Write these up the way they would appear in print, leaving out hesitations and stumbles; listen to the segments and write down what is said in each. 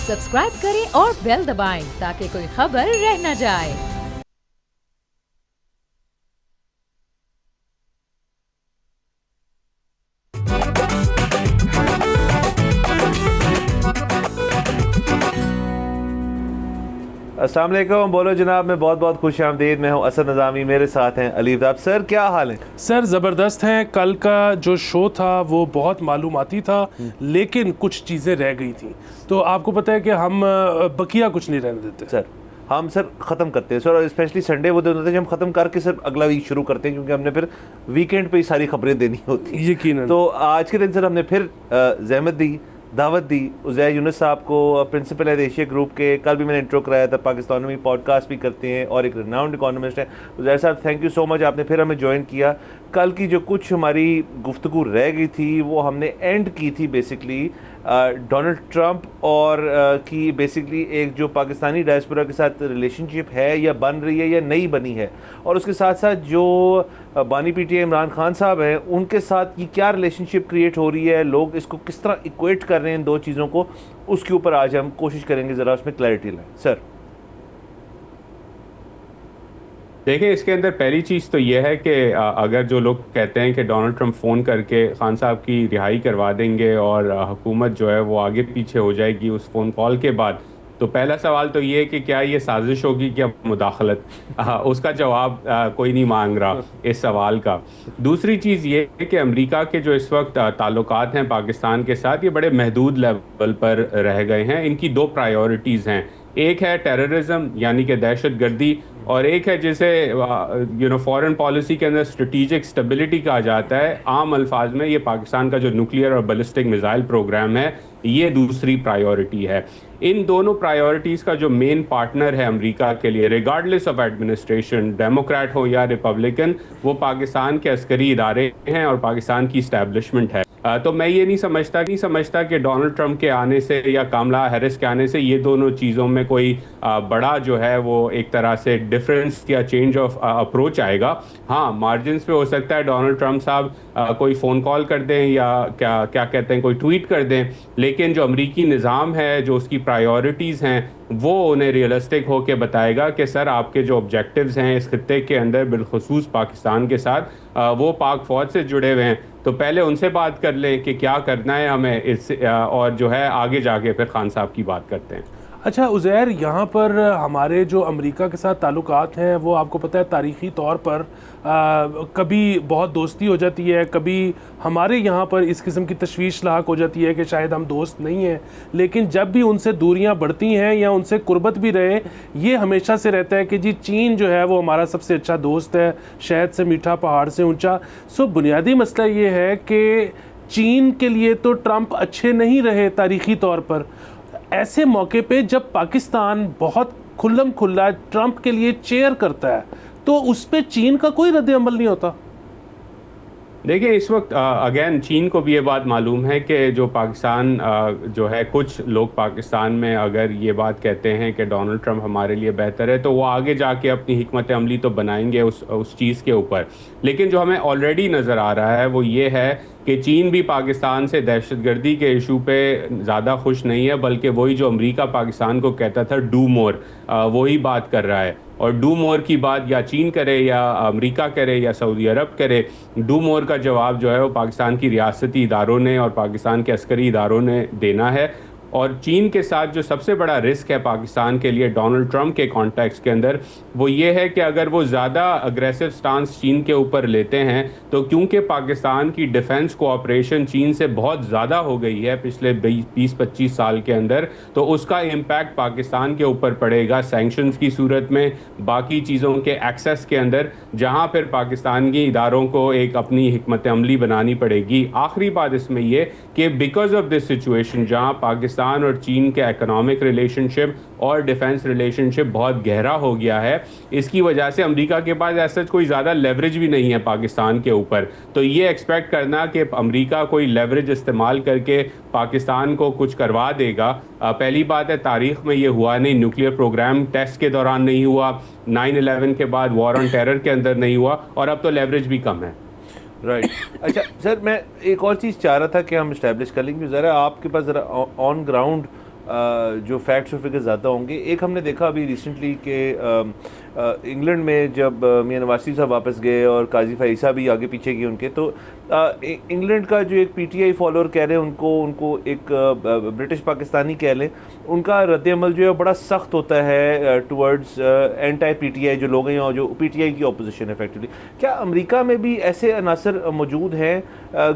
Subscribe करें और bell दबाएं ताकि कोई खबर रह न जाए। अस्सलाम वालेकुम, बोलो जनाब। मैं बहुत बहुत खुश आमदीद। मैं हूँ असद नज़ामी, मेरे साथ हैं अली अफ्ताब। सर क्या हाल है? सर ज़बरदस्त हैं। कल का जो शो था वो बहुत मालूमाती था, लेकिन कुछ चीज़ें रह गई थी। तो आपको पता है कि हम बकिया कुछ नहीं रहने देते सर। हम सर ख़त्म करते हैं सर, और स्पेशली संडे वो दिन होते हैं जब हम ख़त्म करके सर अगला वीक शुरू करते हैं, क्योंकि हमने फिर वीकेंड पे ही सारी खबरें देनी होती हैं यकीनन। तो आज के दिन सर हमने फिर ज़हमत दी, दावत दी उज़ैर यूनुस साहब को, प्रिंसिपल है एशिया ग्रुप के। कल भी मैंने इंट्रो कराया था, पाकिस्तान में पॉडकास्ट भी करते हैं और एक रिनाउंड इकोनॉमिस्ट हैं। उज़ैर साहब थैंक यू सो मच, आपने फिर हमें ज्वाइन किया। कल की जो कुछ हमारी गुफ्तगू रह गई थी वो हमने एंड की थी बेसिकली डोनाल्ड ट्रंप और की बेसिकली एक जो पाकिस्तानी डायस्पोरा के साथ रिलेशनशिप है या बन रही है या नहीं बनी है, और उसके साथ साथ जो बानी पीटीआई इमरान खान साहब हैं उनके साथ ये क्या रिलेशनशिप क्रिएट हो रही है, लोग इसको किस तरह इक्वेट कर रहे हैं इन दो चीज़ों को, उसके ऊपर आज हम कोशिश करेंगे ज़रा उसमें क्लैरिटी लाएं। सर देखिए, इसके अंदर पहली चीज़ तो ये है कि अगर जो लोग कहते हैं कि डोनाल्ड ट्रंप फ़ोन करके खान साहब की रिहाई करवा देंगे और हुकूमत जो है वो आगे पीछे हो जाएगी उस फ़ोन कॉल के बाद, तो पहला सवाल तो ये है कि क्या ये साजिश होगी, क्या मुदाखलत? उसका जवाब कोई नहीं मांग रहा इस सवाल का। दूसरी चीज़ ये है कि अमेरिका के जो इस वक्त ताल्लुकात हैं पाकिस्तान के साथ, ये बड़े महदूद लेवल पर रह गए हैं। इनकी दो प्रायोरिटीज़ हैं, एक है टेररिज्म यानी कि दहशत गर्दी, और एक है जिसे फॉरेन पॉलिसी के अंदर स्ट्रेटेजिक स्टेबिलिटी कहा जाता है। आम अल्फाज में ये पाकिस्तान का जो न्यूक्लियर और बैलिस्टिक मिसाइल प्रोग्राम है, ये दूसरी प्रायोरिटी है। इन दोनों प्रायोरिटीज़ का जो मेन पार्टनर है अमेरिका के लिए, रिगार्डलेस ऑफ एडमिनिस्ट्रेशन, डेमोक्रेट हो या रिपब्लिकन, वो पाकिस्तान के अस्करी इदारे हैं और पाकिस्तान की इस्टेब्लिशमेंट है। तो मैं ये नहीं समझता कि डोनाल्ड ट्रंप के आने से या कामला हैरिस के आने से ये दोनों चीज़ों में कोई बड़ा जो है वो एक तरह से डिफरेंस या चेंज ऑफ अप्रोच आएगा। हाँ, मार्जिनस पे हो सकता है डोनाल्ड ट्रंप साहब कोई फ़ोन कॉल कर दें या क्या कहते हैं कोई ट्वीट कर दें, लेकिन जो अमरीकी निज़ाम है, जो उसकी प्रायोरिटीज़ हैं, वो उन्हें रियलिस्टिक होकर बताएगा कि सर आपके जो ऑब्जेक्टिव्स हैं इस खित्ते के अंदर बिलखुसूस पाकिस्तान के साथ, वो पाक फ़ौज से जुड़े हुए हैं, तो पहले उनसे बात कर लें कि क्या करना है हमें इस, और जो है आगे जाके फिर खान साहब की बात करते हैं। अच्छा उज़ैर, यहाँ पर हमारे जो अमेरिका के साथ ताल्लुकात हैं वो आपको पता है तारीख़ी तौर पर कभी बहुत दोस्ती हो जाती है, कभी हमारे यहाँ पर इस किस्म की तशवीश लाक हो जाती है कि शायद हम दोस्त नहीं हैं, लेकिन जब भी उनसे दूरियाँ बढ़ती हैं या उनसे कुर्बत भी रहे, ये हमेशा से रहता है कि जी चीन जो है वो हमारा सबसे अच्छा दोस्त है, शहद से मीठा पहाड़ से ऊँचा। सो बुनियादी मसला ये है कि चीन के लिए तो ट्रंप अच्छे नहीं रहे तारीख़ी तौर पर। ऐसे मौके पे जब पाकिस्तान बहुत खुल्लम खुल्ला ट्रंप के लिए चेयर करता है, तो उस पे चीन का कोई रद्द अमल नहीं होता। देखिए, इस वक्त अगेन चीन को भी ये बात मालूम है कि जो पाकिस्तान जो है, कुछ लोग पाकिस्तान में अगर ये बात कहते हैं कि डोनाल्ड ट्रंप हमारे लिए बेहतर है, तो वो आगे जाके अपनी हिकमत अमली तो बनाएंगे उस चीज़ के ऊपर। लेकिन जो हमें ऑलरेडी नज़र आ रहा है वो ये है कि चीन भी पाकिस्तान से दहशतगर्दी के इशू पे ज़्यादा खुश नहीं है, बल्कि वही जो अमेरिका पाकिस्तान को कहता था डू मोर, वही बात कर रहा है। और डू मोर की बात या चीन करे या अमेरिका करे या सऊदी अरब करे, डू मोर का जवाब जो है वो पाकिस्तान की रियासती इदारों ने और पाकिस्तान के अस्करी इदारों ने देना है। और चीन के साथ जो सबसे बड़ा रिस्क है पाकिस्तान के लिए डोनाल्ड ट्रंप के कॉन्टेक्स्ट के अंदर, वो ये है कि अगर वो ज़्यादा अग्रेसिव स्टांस चीन के ऊपर लेते हैं, तो क्योंकि पाकिस्तान की डिफेंस कोऑपरेशन चीन से बहुत ज़्यादा हो गई है पिछले 20-25 साल के अंदर, तो उसका इम्पैक्ट पाकिस्तान के ऊपर पड़ेगा सैंक्शंस की सूरत में, बाकी चीज़ों के एक्सेस के अंदर, जहाँ फिर पाकिस्तान के इदारों को एक अपनी हिकमत अमली बनानी पड़ेगी। आखिरी बात इसमें यह कि बिकॉज ऑफ दिस सिचुएशन, जहाँ पाकिस्तान और चीन के इकोनॉमिक रिलेशनशिप और डिफेंस रिलेशनशिप बहुत गहरा हो गया है, इसकी वजह से अमेरिका के पास ऐसा कोई ज़्यादा लेवरेज भी नहीं है पाकिस्तान के ऊपर। तो ये एक्सपेक्ट करना कि अमेरिका कोई लेवरेज इस्तेमाल करके पाकिस्तान को कुछ करवा देगा, पहली बात है तारीख़ में ये हुआ नहीं। न्यूक्लियर प्रोग्राम टेस्ट के दौरान नहीं हुआ, 9/11 के बाद वॉर ऑन टेरर के अंदर नहीं हुआ, और अब तो लेवरेज भी कम है। राइट अच्छा सर, मैं एक और चीज़ चाह रहा था कि हम इस्टेब्लिश कर लेंगे, ज़रा आपके पास ज़रा ऑन ग्राउंड जो फैक्ट्स और फिगर ज़्यादा होंगे। एक हमने देखा अभी रिसेंटली कि इंग्लैंड में जब मियां नवाज शरीफ साहब वापस गए और काजी फैसा भी आगे पीछे गए उनके, तो इंग्लैंड का जो एक पीटीआई फॉलोअर कह रहे हैं उनको एक ब्रिटिश पाकिस्तानी कह लें, उनका रद्द-ए-अमल जो है बड़ा सख्त होता है टुवर्ड्स एंटी पीटीआई जो लोग हैं और जो पीटीआई की अपोजिशन है इफेक्टिवली। क्या अमेरिका में भी ऐसे अनासर मौजूद हैं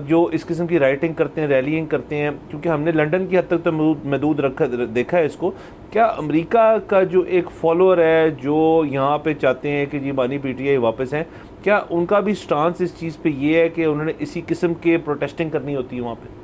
जो इस किस्म की राइटिंग करते हैं, रैलिंग करते हैं? क्योंकि हमने लंदन की हद तक तो महदूद देखा है इसको। क्या अमेरिका का जो एक फॉलोअर है जो यहाँ पे चाहते हैं कि जी बानी पीटीआई वापस हैं, क्या उनका भी स्टांस इस चीज़ पे ये है कि उन्होंने इसी किस्म के प्रोटेस्टिंग करनी होती है वहाँ पे?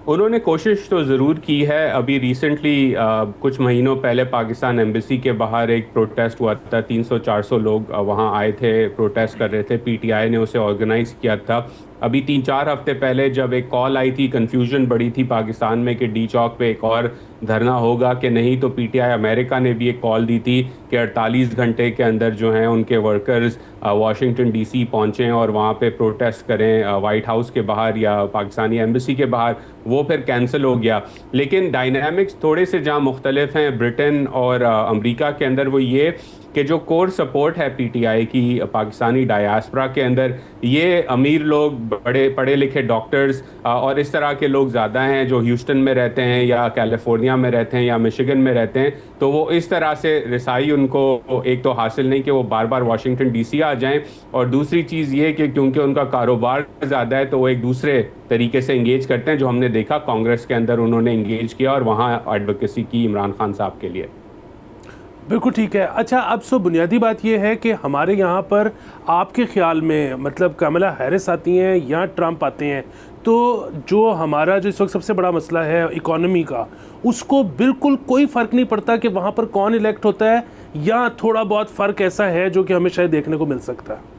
उन्होंने कोशिश तो ज़रूर की है। अभी रिसेंटली कुछ महीनों पहले पाकिस्तान एम्बेसी के बाहर एक प्रोटेस्ट हुआ था, 300-400 लोग वहाँ आए थे, प्रोटेस्ट कर रहे थे, पीटीआई ने उसे ऑर्गेनाइज़ किया था। अभी 3-4 हफ्ते पहले जब एक कॉल आई थी, कन्फ्यूजन बड़ी थी पाकिस्तान में कि डी चौक पे एक और धरना होगा कि नहीं, तो पीटीआई अमेरिका ने भी एक कॉल दी थी कि 48 घंटे के अंदर जो हैं उनके वर्कर्स वाशिंगटन डीसी पहुँचें और वहाँ पे प्रोटेस्ट करें वाइट हाउस के बाहर या पाकिस्तानी एम्बेसी के बाहर। वो फिर कैंसिल हो गया। लेकिन डायनामिक्स थोड़े से जहाँ मुख्तलिफ हैं ब्रिटेन और अमेरिका के अंदर, वो ये कि जो कोर सपोर्ट है पीटीआई की पाकिस्तानी डायस्पोरा के अंदर, ये अमीर लोग, बड़े पढ़े लिखे डॉक्टर्स और इस तरह के लोग ज़्यादा हैं जो ह्यूस्टन में रहते हैं या कैलिफोर्निया में रहते हैं या मिशिगन में रहते हैं। तो वो इस तरह से रिसाई उनको एक तो हासिल नहीं कि वो बार बार वाशिंगटन डीसी आ जाएं, और दूसरी चीज़ ये कि क्योंकि उनका कारोबार ज़्यादा है तो वो एक दूसरे तरीके से इंगेज करते हैं, जो हमने देखा कांग्रेस के अंदर उन्होंने इंगेज किया और वहाँ एडवोकेसी की इमरान खान साहब के लिए। बिल्कुल ठीक है। अच्छा, अब सो बुनियादी बात यह है कि हमारे यहाँ पर आपके ख्याल में मतलब कमला हैरिस आती हैं या ट्रंप आते हैं, तो जो हमारा जो इस वक्त सबसे बड़ा मसला है इकॉनमी का, उसको बिल्कुल कोई फ़र्क नहीं पड़ता कि वहाँ पर कौन इलेक्ट होता है, या थोड़ा बहुत फ़र्क ऐसा है जो कि हमें शायद देखने को मिल सकता है?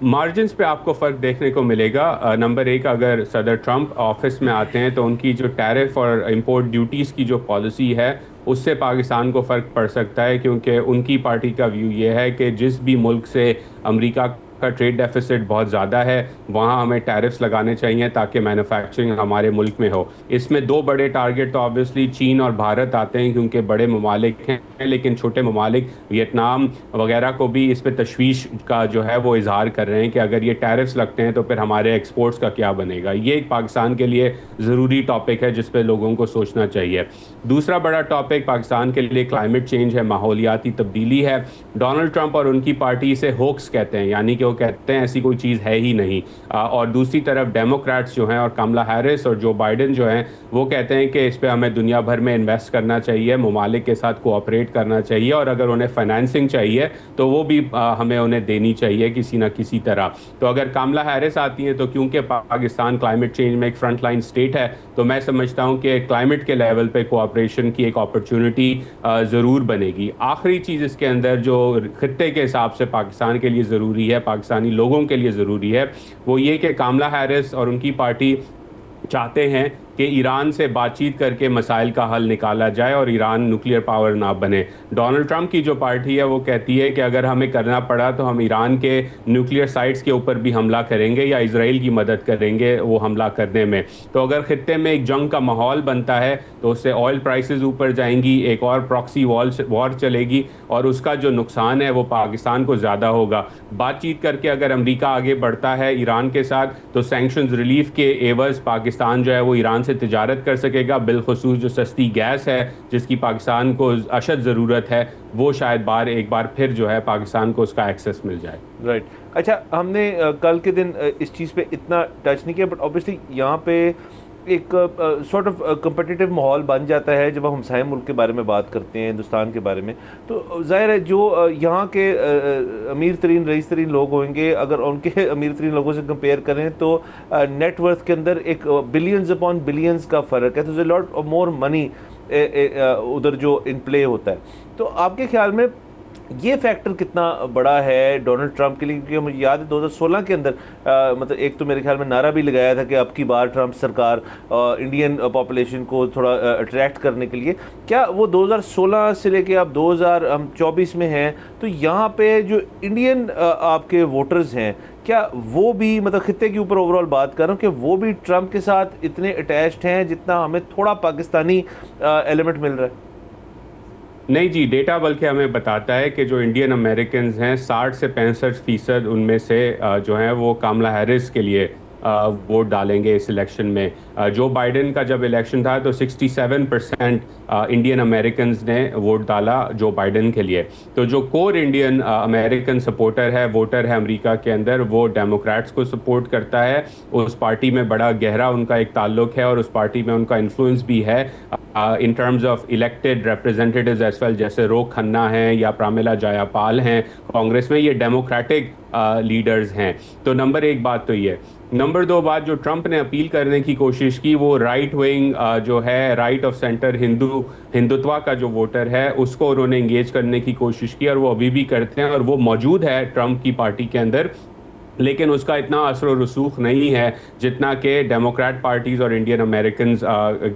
मार्जिन्स पे आपको फ़र्क देखने को मिलेगा। नंबर एक, अगर सदर ट्रंप ऑफिस में आते हैं तो उनकी जो टैरिफ और इंपोर्ट ड्यूटीज़ की जो पॉलिसी है उससे पाकिस्तान को फ़र्क पड़ सकता है, क्योंकि उनकी पार्टी का व्यू ये है कि जिस भी मुल्क से अमेरिका का ट्रेड डेफिसिट बहुत ज़्यादा है वहाँ हमें टैरिफ्स लगाने चाहिए ताकि मैन्युफैक्चरिंग हमारे मुल्क में हो। इसमें दो बड़े टारगेट तो ऑब्वियसली चीन और भारत आते हैं क्योंकि बड़े ममालिक हैं, लेकिन छोटे ममालिक वियतनाम वगैरह को भी इस पर तशवीश का जो है वो इजहार कर रहे हैं कि अगर ये टैरिफ्स लगते हैं तो फिर हमारे एक्सपोर्ट्स का क्या बनेगा। ये एक पाकिस्तान के लिए ज़रूरी टॉपिक है जिस पर लोगों को सोचना चाहिए। दूसरा बड़ा टॉपिक पाकिस्तान के लिए क्लाइमेट चेंज है, माहौलियाती तब्दीली है। डोनाल्ड ट्रंप और उनकी पार्टी इसे होक्स कहते हैं, यानी कि वो कहते हैं ऐसी कोई चीज़ है ही नहीं। और दूसरी तरफ डेमोक्रेट्स जो हैं और कमला हैरिस और जो बाइडेन जो हैं वो कहते हैं कि इस पर हमें दुनिया भर में इन्वेस्ट करना चाहिए, ममालिक के साथ कोऑपरेट करना चाहिए, और अगर उन्हें फाइनेंसिंग चाहिए तो वो भी हमें उन्हें देनी चाहिए किसी ना किसी तरह। तो अगर कमला हैरिस आती हैं तो क्योंकि पाकिस्तान क्लाइमेट चेंज में एक फ्रंट लाइन स्टेट है, तो मैं समझता हूँ कि क्लाइमेट के लेवल पे कोऑपरेशन की एक अपॉर्चुनिटी ज़रूर बनेगी। आखिरी चीज़ इसके अंदर जो खित्ते के हिसाब से पाकिस्तान के लिए ज़रूरी है, पाकिस्तानी लोगों के लिए ज़रूरी है, वो ये कि कमला हैरिस और उनकी पार्टी चाहते हैं कि ईरान से बातचीत करके मसाइल का हल निकाला जाए और ईरान न्यूक्लियर पावर ना बने। डोनाल्ड ट्रंप की जो पार्टी है वो कहती है कि अगर हमें करना पड़ा तो हम ईरान के न्यूक्लियर साइट्स के ऊपर भी हमला करेंगे या इजराइल की मदद करेंगे वो हमला करने में। तो अगर खित्ते में एक जंग का माहौल बनता है तो उससे ऑयल प्राइसेस ऊपर जाएंगी, एक और प्रॉक्सी वॉर चलेगी और उसका जो नुकसान है वो पाकिस्तान को ज़्यादा होगा। बातचीत करके अगर अमेरिका आगे बढ़ता है ईरान के साथ तो सैंक्शंस रिलीफ के एवज़ पाकिस्तान जो है वो ईरान से तिजारत कर सकेगा, बिलखुसूस जो सस्ती गैस है जिसकी पाकिस्तान को अशद ज़रूरत है वो शायद एक बार फिर जो है पाकिस्तान को उसका एक्सेस मिल जाए। राइट। अच्छा, हमने कल के दिन इस चीज़ पे इतना टच नहीं किया, बट ऑब्वियसली यहाँ पे एक सॉर्ट ऑफ कम्पिटिटिव माहौल बन जाता है जब हम हमसाए मुल्क के बारे में बात करते हैं, हिंदुस्तान के बारे में। तो ज़ाहिर है जो यहाँ के अमीर तरीन रईस तरीन लोग होंगे, अगर उनके अमीर तरीन लोगों से कंपेयर करें तो नेटवर्थ के अंदर एक बिलियंस अपॉन बिलियंस का फ़र्क है, तो लॉट ऑफ मोर मनी उधर जो इन प्ले होता है। तो आपके ख्याल में ये फैक्टर कितना बड़ा है डोनाल्ड ट्रंप के लिए? क्योंकि मुझे याद है 2016 के अंदर मतलब एक तो मेरे ख्याल में नारा भी लगाया था कि अब की बार ट्रंप सरकार इंडियन पॉपुलेशन को थोड़ा अट्रैक्ट करने के लिए। क्या वो 2016 से लेके अब 2024 में हैं, तो यहाँ पे जो इंडियन आपके वोटर्स हैं, क्या वो भी, मतलब खित्ते के ऊपर ओवरऑल बात कर रहा हूँ, कि वो भी ट्रंप के साथ इतने अटैच्ड हैं जितना हमें थोड़ा पाकिस्तानी एलिमेंट मिल रहा है? नहीं जी, डेटा बल्कि हमें बताता है कि जो इंडियन अमेरिकन हैं 60 से 65% उनमें से जो हैं वो कामला हैरिस के लिए वोट डालेंगे इस इलेक्शन में। जो बाइडेन का जब इलेक्शन था तो 67% इंडियन अमेरिकन ने वोट डाला जो बाइडेन के लिए। तो जो कोर इंडियन अमेरिकन सपोर्टर है, वोटर है अमेरिका के अंदर, वो डेमोक्रेट्स को सपोर्ट करता है। उस पार्टी में बड़ा गहरा उनका एक ताल्लुक है और उस पार्टी में उनका इन्फ्लुएंस भी है in terms of elected representatives as well, जैसे रोक खन्ना हैं या प्रामिला जायपाल हैं कांग्रेस में, ये डेमोक्रेटिक लीडर्स हैं। तो नंबर एक बात तो ये। नंबर दो बात, जो ट्रंप ने अपील करने की कोशिश की वो राइट विंग जो है, राइट ऑफ सेंटर हिंदुत्व का जो वोटर है उसको उन्होंने इंगेज करने की कोशिश की और वो अभी भी करते हैं और वो मौजूद है ट्रंप की पार्टी के अंदर, लेकिन उसका इतना असर और रसूख नहीं है जितना कि डेमोक्रेट पार्टीज़ और इंडियन अमेरिकन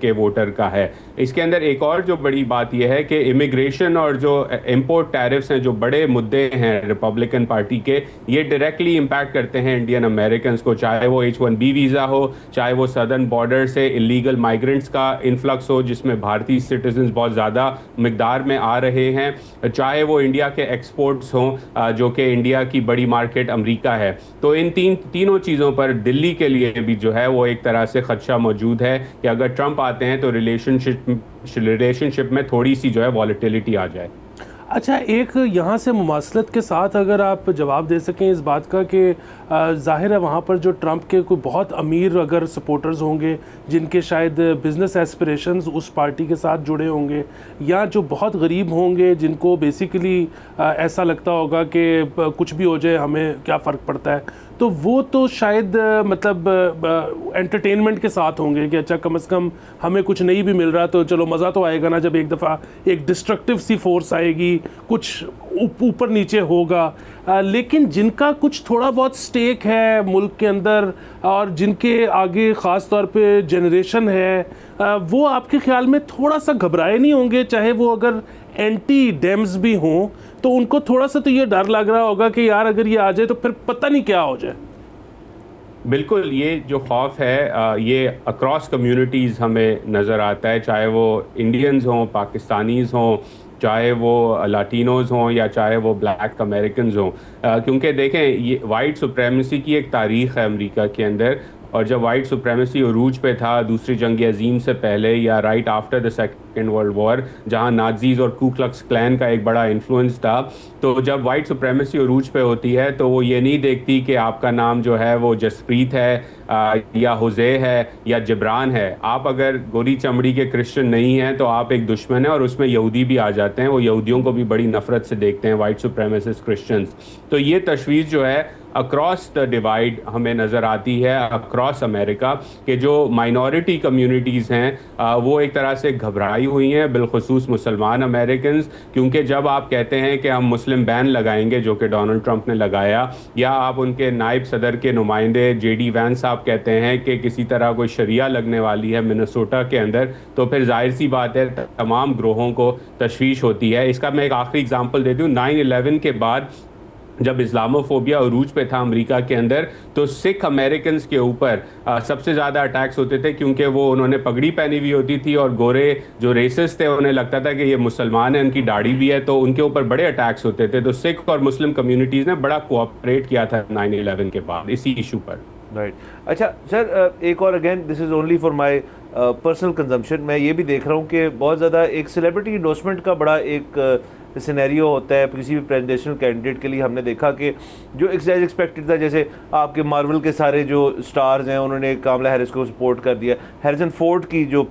के वोटर का है। इसके अंदर एक और जो बड़ी बात यह है कि इमिग्रेशन और जो इंपोर्ट टैरिफ्स हैं, जो बड़े मुद्दे हैं रिपब्लिकन पार्टी के, ये डायरेक्टली इम्पैक्ट करते हैं इंडियन अमेरिकन को, चाहे वो H-1B वीज़ा हो, चाहे वो सदर्न बॉर्डर से इलीगल माइग्रेंट्स का इन्फ्लक्स हो जिसमें भारतीय सिटीजन्स बहुत ज़्यादा मकदार में आ रहे हैं, चाहे वो इंडिया के एक्सपोर्ट्स हों जो कि इंडिया की बड़ी मार्केट अमरीका है। तो इन तीनों चीज़ों पर दिल्ली के लिए भी जो है वो एक तरह से खदशा मौजूद है कि अगर ट्रंप आते हैं तो रिलेशनशिप में थोड़ी सी जो है वॉलेटिलिटी आ जाए। अच्छा, एक यहाँ से मुमासलत के साथ अगर आप जवाब दे सकें इस बात का कि ज़ाहिर है वहाँ पर जो ट्रंप के कोई बहुत अमीर अगर सपोर्टर्स होंगे जिनके शायद बिज़नेस एस्पिरेशंस उस पार्टी के साथ जुड़े होंगे, या जो बहुत गरीब होंगे जिनको बेसिकली ऐसा लगता होगा कि कुछ भी हो जाए हमें क्या फ़र्क पड़ता है, तो वो तो शायद मतलब एंटरटेनमेंट के साथ होंगे कि अच्छा कम से कम हमें कुछ नहीं भी मिल रहा तो चलो मज़ा तो आएगा ना, जब एक दफ़ा एक डिस्ट्रक्टिव सी फोर्स आएगी, कुछ ऊपर नीचे होगा। लेकिन जिनका कुछ थोड़ा बहुत स्टेक है मुल्क के अंदर और जिनके आगे ख़ास तौर पे जनरेशन है, वो आपके ख्याल में थोड़ा सा घबराए नहीं होंगे, चाहे वो अगर एंटी डेम्स भी हों, तो उनको थोड़ा सा तो ये डर लग रहा होगा कि यार अगर ये आ जाए तो फिर पता नहीं क्या हो जाए। बिल्कुल, ये जो खौफ है ये अक्रॉस कम्युनिटीज़ हमें नज़र आता है, चाहे वो इंडियंस हों, पाकिस्तानीज़ हों, चाहे वो लाटिनोज़ हों या चाहे वो ब्लैक अमेरिकन्स हों, क्योंकि देखें ये वाइट सुप्रेमेसी की एक तारीख़ है अमेरिका के अंदर, और जब वाइट सुप्रेमेसी उरूज पे था दूसरी जंग अजीम से पहले या right after the second world war, जहां नाज़ीज़ और कू क्लक्स क्लैन का एक बड़ा इन्फ्लुएंस था, तो जब वाइट सुप्रेमेसी उरूज पे होती है तो वो ये नहीं देखती कि आपका नाम जो है वो जसप्रीत है या हुज़े है या जिब्रान है। आप अगर गोरी चमड़ी के क्रिश्चियन नहीं हैं तो आप एक दुश्मन है, और उसमें यहूदी भी आ जाते हैं, वो यहूदियों को भी बड़ी नफ़रत से देखते हैं वाइट सुप्रेमेसिस्ट क्रिश्चियंस। तो ये तशवीश जो है अक्रॉस द डिवाइड हमें नज़र आती है अक्रॉस अमेरिका के जो माइनॉरिटी कम्युनिटीज़ हैं वो एक तरह से घबराई हुई हैं, बिलखुसूस मुसलमान अमेरिकन, क्योंकि जब आप कहते हैं कि हम मुस्लिम बैन लगाएंगे जो कि डोनाल्ड ट्रंप ने लगाया, या आप उनके नायब सदर के नुमाइंदे JD वैंस साहब कहते हैं कि किसी तरह कोई शरिया लगने वाली है मिनेसोटा के अंदर, तो फिर जाहिर सी बात है तमाम ग्रोहों को तशवीश होती है। इसका मैं एक आखिरी एग्जांपल दे दूँ, 9/11 के बाद जब इस्लामोफोबिया अरूज पे था अमेरिका के अंदर, तो सिख अमेरिकन्स के ऊपर सबसे ज़्यादा अटैक्स होते थे, क्योंकि वो उन्होंने पगड़ी पहनी हुई होती थी और गोरे जो रेसिस्ट थे उन्हें लगता था कि ये मुसलमान है, उनकी दाढ़ी भी है, तो उनके ऊपर बड़े अटैक्स होते थे। तो सिख और मुस्लिम कम्युनिटीज़ ने बड़ा कोऑपरेट किया था 9/11 के बाद इसी इशू पर। राइट। अच्छा सर, एक और again this is only for my personal consumption, मैं ये भी देख रहा हूँ कि बहुत ज़्यादा एक सेलिब्रिटी इंडोर्समेंट का बड़ा एक सिनेरियो होता है किसी भी प्रेसिडेंशियल कैंडिडेट के लिए। हमने देखा कि जो एक्सपेक्टेड था, जैसे आपके मार्वल के सारे जो स्टार्स हैं उन्होंने कामला हैरिस को सपोर्ट कर दिया, हैरिसन फोर्ड की जो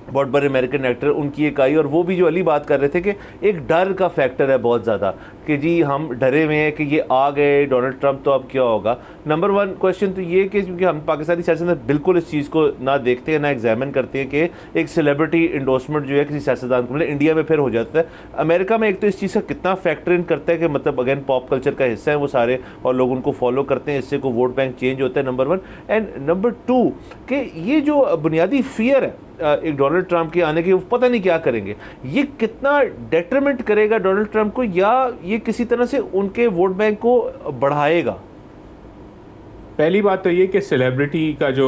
बहुत बड़े अमेरिकन एक्टर, उनकी एक आई, और वो भी जो अली बात कर रहे थे कि एक डर का फैक्टर है बहुत ज़्यादा कि जी हम डरे हुए हैं कि ये आ गए डोनाल्ड ट्रंप तो अब क्या होगा। नंबर वन क्वेश्चन तो ये कि क्योंकि हम पाकिस्तानी सियासत में बिल्कुल इस चीज़ को ना देखते हैं ना एग्जामिन करते हैं कि एक सेलिब्रिटी इंडोर्समेंट जो है किसी सियासतदान को मिले, इंडिया में फिर हो जाता है। अमेरिका में एक तो इस चीज़ का कितना फैक्टर इन करता है कि मतलब अगेन पॉप कल्चर का हिस्सा है वो सारे, और लोग उनको फॉलो करते हैं, इससे को वोट बैंक चेंज होता है, number one. And number two कि ये जो बुनियादी फियर है एक डोनाल्ड ट्रंप के आने के, वो पता नहीं क्या करेंगे, ये कितना डेट्रीमेंट करेगा डोनाल्ड ट्रंप को, या ये किसी तरह से उनके वोट बैंक को बढ़ाएगा? पहली बात तो ये कि सेलिब्रिटी का जो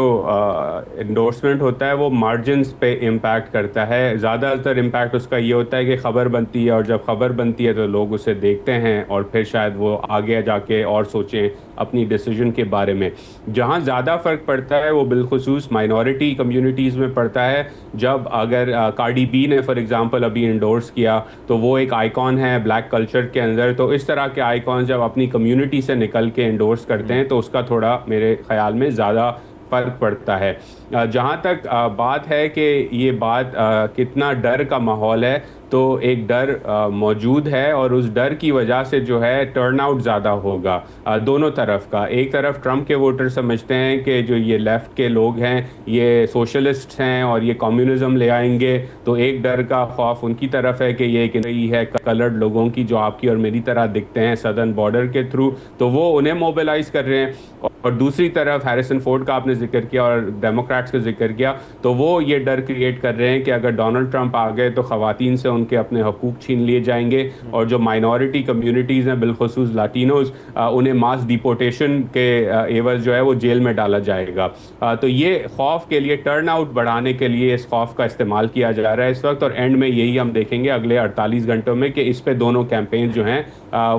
इंडोर्समेंट होता है वो मार्जिन्स पे इम्पैक्ट करता है। ज़्यादातर इम्पैक्ट उसका ये होता है कि ख़बर बनती है, और जब ख़बर बनती है तो लोग उसे देखते हैं और फिर शायद वो आगे जाके और सोचें अपनी डिसीजन के बारे में। जहाँ ज़्यादा फ़र्क पड़ता है वो बिलखुसूस माइनॉरिटी कम्युनिटीज़ में पड़ता है। जब अगर कार्डी बी ने फॉर एग्ज़ाम्पल अभी इंडोर्स किया तो वो एक आइकॉन है ब्लैक कल्चर के अंदर, तो इस तरह के आइकॉन जब अपनी कम्युनिटी से निकल के इंडोर्स करते हैं तो उसका थोड़ा मेरे ख्याल में ज़्यादा फ़र्क पड़ता है। जहाँ तक बात है कि ये बात कितना डर का माहौल है, तो एक डर मौजूद है, और उस डर की वजह से जो है टर्नआउट ज़्यादा होगा दोनों तरफ का। एक तरफ ट्रंप के वोटर समझते हैं कि जो ये लेफ़्ट के लोग हैं ये सोशलिस्ट हैं और ये कम्युनिज़म ले आएंगे, तो एक डर का खौफ उनकी तरफ है कि ये एक रही है कलर्ड लोगों की जो आपकी और मेरी तरह दिखते हैं सदर्न बॉर्डर के थ्रू, तो वो उन्हें मोबिलाइज़ कर रहे हैं। और दूसरी तरफ हैरिसन फोर्ड का आपने जिक्र किया और डेमोक्रेट्स का जिक्र किया, तो वो ये डर क्रिएट कर रहे हैं कि अगर डोनाल्ड ट्रंप आ गए तो ख़वातीन से उनके अपने हकूक़ छीन लिए जाएंगे, और जो माइनॉरिटी कम्युनिटीज़ हैं बिलखुसूस लाटिनोज़, उन्हें मास डिपोर्टेशन के एवज़ जो है वो जेल में डाला जाएगा। तो ये खौफ के लिए, टर्न आउट बढ़ाने के लिए इस खौफ का इस्तेमाल किया जा रहा है इस वक्त, और एंड में यही हम देखेंगे अगले 48 घंटों में कि इस पे दोनों कैंपेन जो हैं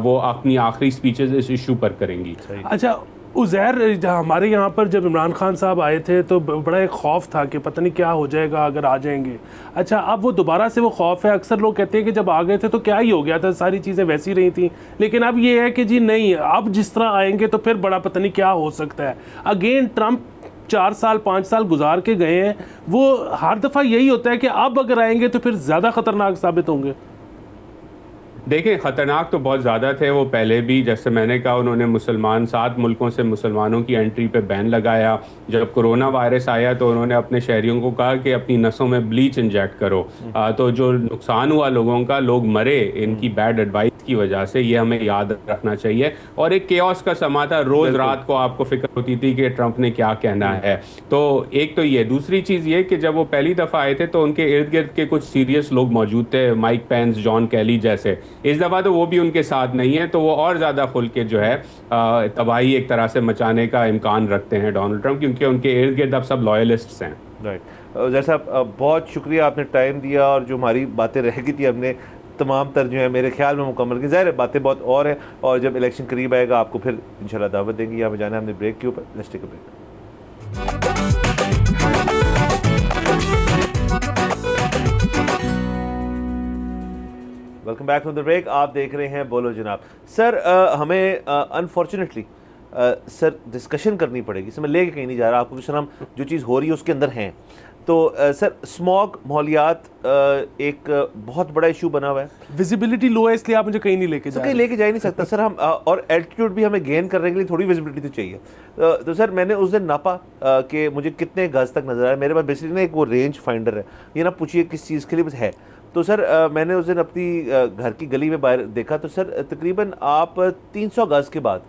वो अपनी आखिरी स्पीचेस इस इशू पर करेंगी। अच्छा उज़ैर, हमारे यहाँ पर जब इमरान खान साहब आए थे तो बड़ा एक खौफ था कि पता नहीं क्या हो जाएगा अगर आ जाएंगे। अच्छा अब वो दोबारा से वो खौफ है। अक्सर लोग कहते हैं कि जब आ गए थे तो क्या ही हो गया था, सारी चीज़ें वैसी रही थी, लेकिन अब ये है कि जी नहीं, अब जिस तरह आएंगे तो फिर बड़ा पता नहीं क्या हो सकता है। अगेन ट्रंप 4 साल 5 साल गुजार के गए हैं, वो हर दफ़ा यही होता है कि अब अगर आएंगे तो फिर ज़्यादा ख़तरनाक साबित होंगे। देखिए ख़तरनाक तो बहुत ज़्यादा थे वो पहले भी, जैसे मैंने कहा उन्होंने 7 मुल्कों से मुसलमानों की एंट्री पे बैन लगाया। जब कोरोना वायरस आया तो उन्होंने अपने शहरियों को कहा कि अपनी नसों में ब्लीच इंजेक्ट करो। तो जो नुकसान हुआ लोगों का, लोग मरे इनकी बैड एडवाइस की वजह से, ये हमें याद रखना चाहिए। और एक केओस का समा था, रोज़ रात को आपको फिक्र होती थी कि ट्रंप ने क्या कहना है। तो एक तो ये, दूसरी चीज़ ये कि जब वो पहली दफ़ा आए थे तो उनके इर्द गिर्द के कुछ सीरियस लोग मौजूद थे, माइक पेंस, जॉन कैली जैसे। इस दफ़ा तो वो भी उनके साथ नहीं है, तो वो और ज़्यादा खुल के जो है तबाही एक तरह से मचाने का इम्कान रखते हैं डोनाल्ड ट्रंप, क्योंकि उनके इर्द गिर्द अब सब लॉयलिस्ट्स हैं। राइट। जैसा बहुत शुक्रिया आपने टाइम दिया, और जो हमारी बातें रह गई थी हमने तमाम तर जो है मेरे ख्याल में मुकम्मल की। ज़ाहिर बातें बहुत और हैं, और जब इलेक्शन करीब आएगा आपको फिर इंशाल्लाह दावत देंगे। यहाँ पर जाना है हमने ब्रेक के ऊपर। Let's take a break. Welcome back from the break. आप देख रहे हैं बोलो जनाब। सर हमें अनफॉर्चुनेटली सर डिस्कशन करनी पड़ेगी, सर मैं लेके कहीं नहीं जा रहा आपको, सर हम जो चीज़ हो रही है उसके अंदर हैं। तो सर स्मॉग, माहौलियात एक बहुत बड़ा इशू बना हुआ है। विजिबिलिटी लो है इसलिए आप मुझे कहीं नहीं लेके जा कहीं लेके जा ही नहीं सकता सर हम, और एल्टीट्यूड भी हमें गेन करने के लिए थोड़ी विजिबिलिटी तो चाहिए। तो सर मैंने उस दिन नापा कि मुझे कितने गज तक नज़र आया। मेरे पास बेसिकली ना एक वो रेंज फाइंडर है, ये ना पूछिए किस चीज़ के लिए बस है। तो सर मैंने उस दिन अपनी घर की गली में बाहर देखा, तो सर तकरीबन आप 300 गज़ के बाद,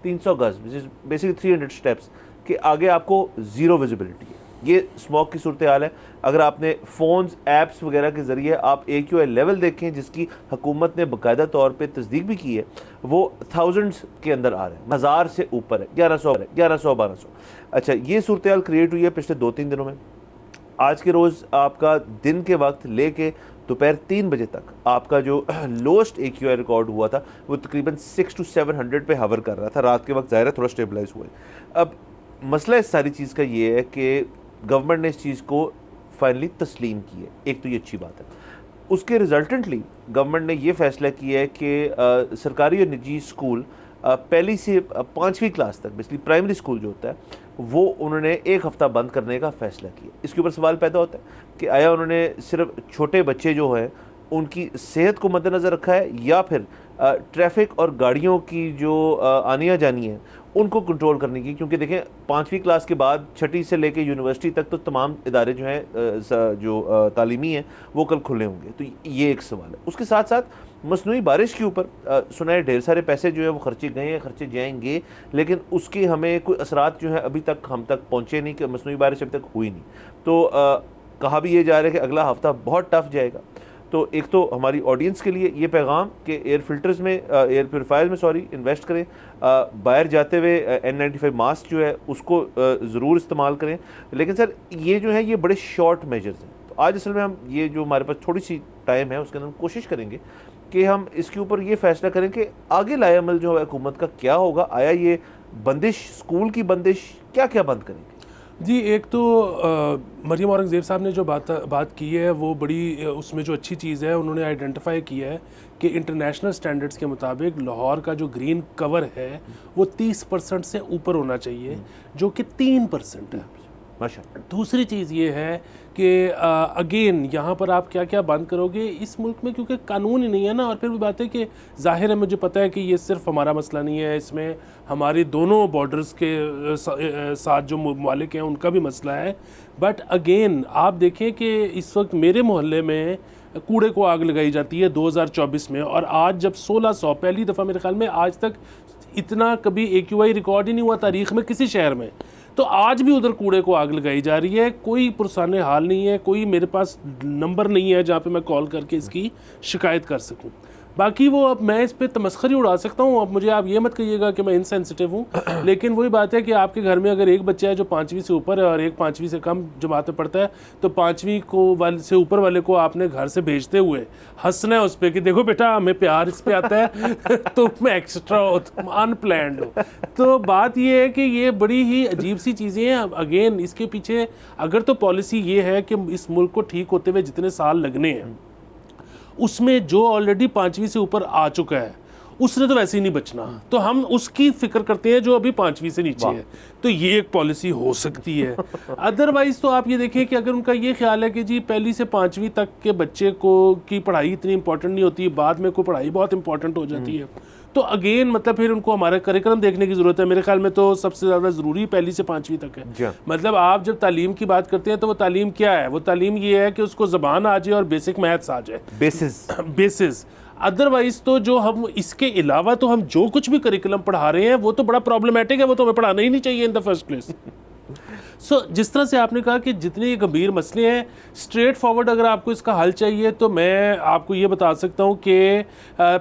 300 गज़ बेसिकली 300 स्टेप्स के आगे आपको ज़ीरो विजिबिलिटी है। ये स्मॉग की सूरत हाल है। अगर आपने फ़ोन्स, ऐप्स वगैरह के ज़रिए आप AQI लेवल देखें, जिसकी हुकूमत ने बाकायदा तौर पे तस्दीक भी की है, वो थाउजेंड्स के अंदर आ रहे हैं, 1000 से ऊपर है, 1100 1200। अच्छा ये सूरत हाल क्रिएट हुई है पिछले 2-3 दिनों में। आज के रोज़ आपका दिन के वक्त लेके दोपहर 3 बजे तक आपका जो लोएस्ट AQI रिकॉर्ड हुआ था वो तकरीबन 600 to 700 पे हवर कर रहा था। रात के वक्त ज़ाहिर है थोड़ा स्टेबलाइज हुआ है। अब मसला इस सारी चीज़ का ये है कि गवर्नमेंट ने इस चीज़ को फाइनली तस्लीम की है, एक तो ये अच्छी बात है। उसके रिजल्टेंटली गवर्नमेंट ने ये फ़ैसला किया है कि सरकारी और निजी स्कूल पहली से 5वीं क्लास तक बेसिकली प्राइमरी स्कूल जो होता है वो उन्होंने 1 हफ़्ता बंद करने का फ़ैसला किया। इसके ऊपर सवाल पैदा होता है कि आया उन्होंने सिर्फ छोटे बच्चे जो हैं उनकी सेहत को मद्देनज़र रखा है या फिर ट्रैफिक और गाड़ियों की जो आनिया जानी है उनको कंट्रोल करने की, क्योंकि देखें 5वीं क्लास के बाद 6ठी से लेकर यूनिवर्सिटी तक तो तमाम इदारे जो हैं जो तालीमी हैं वो कल खुले होंगे। तो ये एक सवाल है। उसके साथ साथ मसनूई बारिश के ऊपर सुना है ढेर सारे पैसे जो है वो खर्चे गए हैं, खर्चे जाएंगे, लेकिन उसके हमें कोई असरात जो है अभी तक हम तक पहुँचे नहीं, कि मसनूई बारिश अभी तक हुई नहीं। तो कहा भी ये जा रहा है कि अगला हफ्ता बहुत टफ जाएगा। तो एक तो हमारी ऑडियंस के लिए ये पैगाम कि एयर फिल्टर्स में एयर प्योरीफायर में इन्वेस्ट करें, बाहर जाते हुए N95 मास्क जो है उसको ज़रूर इस्तेमाल करें। लेकिन सर ये जो है ये बड़े शॉर्ट मेजर्स हैं। तो आज असल में हम ये जो हमारे पास थोड़ी सी टाइम है उसके अंदर हम कोशिश करेंगे कि हम इसके ऊपर ये फैसला करें कि आगे लाया अमल जो है हुकूमत का क्या होगा। आया ये बंदिश, स्कूल की बंदिश क्या क्या बंद करेंगे? जी, एक तो मरियम औरंगज़ेब साहब ने जो बात की है वो बड़ी, उसमें जो अच्छी चीज़ है उन्होंने आइडेंटिफाई किया है कि इंटरनेशनल स्टैंडर्ड्स के मुताबिक लाहौर का जो ग्रीन कवर है वो 30% से ऊपर होना चाहिए, जो कि 3% है। माशाअल्लाह। दूसरी चीज़ ये है कि अगेन यहाँ पर आप क्या क्या बंद करोगे इस मुल्क में, क्योंकि कानून ही नहीं है ना। और फिर भी बात है कि जाहिर है, मुझे पता है कि ये सिर्फ हमारा मसला नहीं है, इसमें हमारी दोनों बॉर्डर्स के साथ जो ममालिक हैं उनका भी मसला है। बट अगेन आप देखें कि इस वक्त मेरे मोहल्ले में कूड़े को आग लगाई जाती है 2024 में, और आज जब 1600 पहली दफ़ा मेरे ख्याल में आज तक इतना कभी AQI रिकॉर्ड ही नहीं हुआ तारीख़ में किसी शहर में। तो आज भी उधर कूड़े को आग लगाई जा रही है, कोई पुरसाने हाल नहीं है, कोई मेरे पास नंबर नहीं है जहाँ पे मैं कॉल करके इसकी शिकायत कर सकूँ। बाकी वो अब मैं इस पर तमस्खरी उड़ा सकता हूँ, अब मुझे आप ये मत कहिएगा कि मैं इनसेंसिटिव हूँ, लेकिन वही बात है कि आपके घर में अगर एक बच्चा है जो 5वीं से ऊपर है और एक 5वीं से कम जमात में पढ़ता है, तो 5वीं को से ऊपर वाले को आपने घर से भेजते हुए हंसना है उस पर कि देखो बेटा हमें प्यार इस पे आता है तुम एक्स्ट्रा हो, तुम अनप्लैंड हो। तो बात ये है कि ये बड़ी ही अजीब सी चीज़ें हैं। अगेन इसके पीछे अगर तो पॉलिसी ये है कि इस मुल्क को ठीक होते हुए जितने साल लगने हैं उसमें जो ऑलरेडी 5वीं से ऊपर आ चुका है उसने तो वैसे ही नहीं बचना, तो हम उसकी फिक्र करते हैं जो अभी 5वीं से नीचे है। तो ये एक पॉलिसी हो सकती है। अदरवाइज तो आप ये देखिए कि अगर उनका ये ख्याल है कि जी पहली से 5वीं तक के बच्चे को की पढ़ाई इतनी इंपॉर्टेंट नहीं होती, बाद में कोई पढ़ाई बहुत इंपॉर्टेंट हो जाती है, तो अगेन मतलब फिर उनको हमारा करिकुलम देखने की ज़रूरत है। मेरे ख्याल में तो सबसे ज़्यादा ज़रूरी पहली से 5वीं तक है। मतलब आप जब तालीम की बात करते हैं तो वो तालीम क्या है? वो तालीम ये है कि उसको ज़बान आ जाए और बेसिक मैथ्स आ जाए, बेसिस। अदरवाइज तो जो हम इसके अलावा तो हम जो कुछ भी करिकुलम पढ़ा रहे हैं वो तो बड़ा प्रॉब्लमेटिक है, वो तो हमें पढ़ाना ही नहीं चाहिए इन द फर्स्ट प्लेस। जिस तरह से आपने कहा कि जितने ये गंभीर मसले हैं, स्ट्रेट फॉरवर्ड अगर आपको इसका हल चाहिए तो मैं आपको ये बता सकता हूँ कि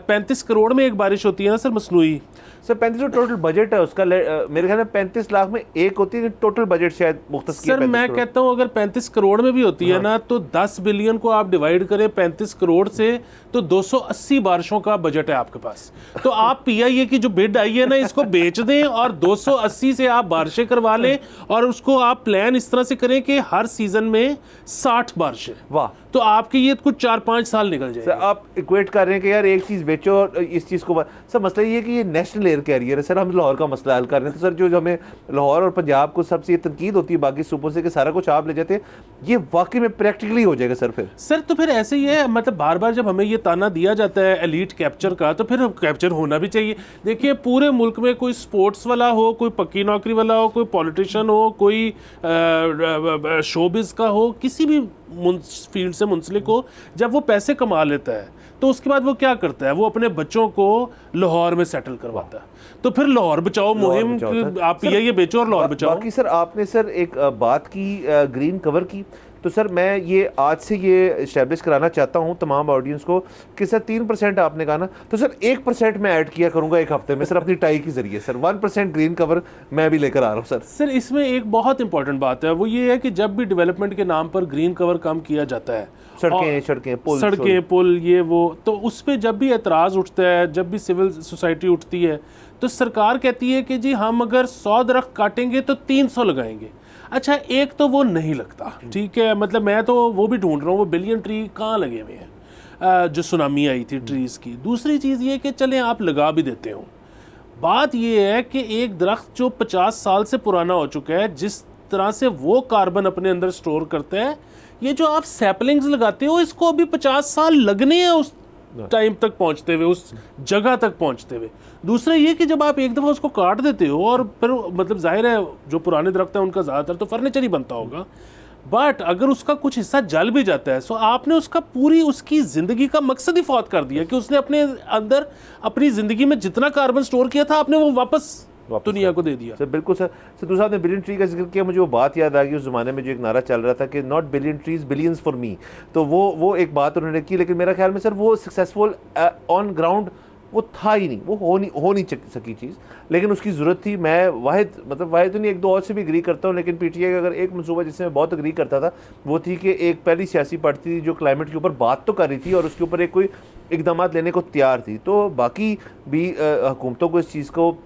35 करोड़ में एक बारिश होती है ना सर मसनूई। सर 35 जो टोटल बजट है उसका मेरे ख्याल में 35 लाख में एक होती है टोटल बजट शायद मुख्तस की। सर मैं कहता हूँ अगर 35 करोड़ में भी होती है ना तो 10 बिलियन को आप डिवाइड करें 35 करोड़ से तो 280 बारिशों का बजट है आपके पास। तो आप PIA की जो बिड आई है ना इसको बेच दें और 280 से आप बारिशें करवा लें और उसको आप प्लान इस तरह से करें कि हर सीजन में 60 बारिशें। वाह, तो आपके ये कुछ 4-5 साल निकल जाएंगे। सर आप इक्वेट कर रहे हैं कि यार एक चीज़ बेचो और इस चीज़ को सर मसला ये है कि ये नेशनल एयर कैरियर है सर, हम लाहौर का मसला हल कर रहे हैं। तो सर जो हमें लाहौर और पंजाब को सबसे ये तनकीद होती है बाकी सूबों से कि सारा कुछ आप ले जाते हैं, ये वाकई में प्रैक्टिकली हो जाएगा सर फिर? सर तो फिर ऐसे ही है, मतलब बार बार जब हमें ये ताना दिया जाता है एलीट कैप्चर का तो फिर कैप्चर होना भी चाहिए। देखिए पूरे मुल्क में कोई स्पोर्ट्स वाला हो, कोई पक्की नौकरी वाला हो, कोई पॉलिटिशियन हो, कोई शोबिज का हो, किसी भी फील्ड से मुंसलिक हो, जब वो पैसे कमा लेता है तो उसके बाद वो क्या करता है? वो अपने बच्चों को लाहौर में सेटल करवाता है। तो फिर लाहौर बचाओ मुहिम आप ये बेचो और लाहौर बचाओ। बाकी सर आपने सर एक बात की ग्रीन कवर की, तो सर मैं ये आज से ये इस्टेब्लिश कराना चाहता हूँ तमाम ऑडियंस को कि सर 3% आपने कहा ना, तो सर 1% मैं ऐड किया करूँगा एक हफ्ते में सर अपनी टाई के जरिए। सर 1% ग्रीन कवर मैं भी लेकर आ रहा हूँ सर। इसमें एक बहुत इंपॉर्टेंट बात है, वो ये है कि जब भी डेवलपमेंट के नाम पर ग्रीन कवर काम किया जाता है, सड़कें पुल ये वो, तो उस पर जब भी एतराज़ उठता है, जब भी सिविल सोसाइटी उठती है, तो सरकार कहती है कि जी हम अगर 100 दरख्त काटेंगे तो 300 लगाएंगे। अच्छा एक तो वो नहीं लगता, ठीक है, मतलब मैं तो वो भी ढूंढ रहा हूँ वो बिलियन ट्री कहाँ लगे हुए हैं जो सुनामी आई थी ट्रीज़ की। दूसरी चीज़ ये कि चलें आप लगा भी देते हो, बात ये है कि एक दरख्त जो 50 साल से पुराना हो चुका है, जिस तरह से वो कार्बन अपने अंदर स्टोर करता है, ये जो आप सैपलिंग्स लगाते हो इसको अभी 50 साल लगने हैं उस टाइम तक पहुंचते हुए, उस जगह तक पहुंचते हुए। दूसरा ये कि जब आप एक दफ़ा उसको काट देते हो, और फिर मतलब जाहिर है जो पुराने दरख्त हैं उनका ज़्यादातर तो फर्नीचर ही बनता होगा, बट अगर उसका कुछ हिस्सा जल भी जाता है, सो आपने उसका पूरी उसकी ज़िंदगी का मकसद ही फौत कर दिया कि उसने अपने अंदर अपनी ज़िंदगी में जितना कार्बन स्टोर किया था आपने वो वापस दुनिया को दे दिया। सर बिल्कुल सर। सिद्धू साहब ने बिलियन ट्री का जिक्र किया, मुझे वो बात याद आ गई, उस ज़माने में जो एक नारा चल रहा था कि not billion trees billions for me, तो वो एक बात उन्होंने की, लेकिन मेरा ख्याल में सर वो सक्सेसफुल ऑन ग्राउंड वो था ही नहीं, वो हो नहीं सकी चीज़, लेकिन उसकी ज़रूरत थी। मैं वाहिद तो नहीं, एक दो और से भी एग्री करता हूँ, लेकिन पीटीआई का अगर एक मनसूबा जिससे मैं बहुत एग्री करता था वो थी कि एक पहली सियासी पार्टी थी जो क्लाइमेट के ऊपर बात तो कर रही थी और उसके ऊपर एक कोई इकदाम लेने को तैयार थी, तो बाकी भी हुकूमतों को इस चीज़ को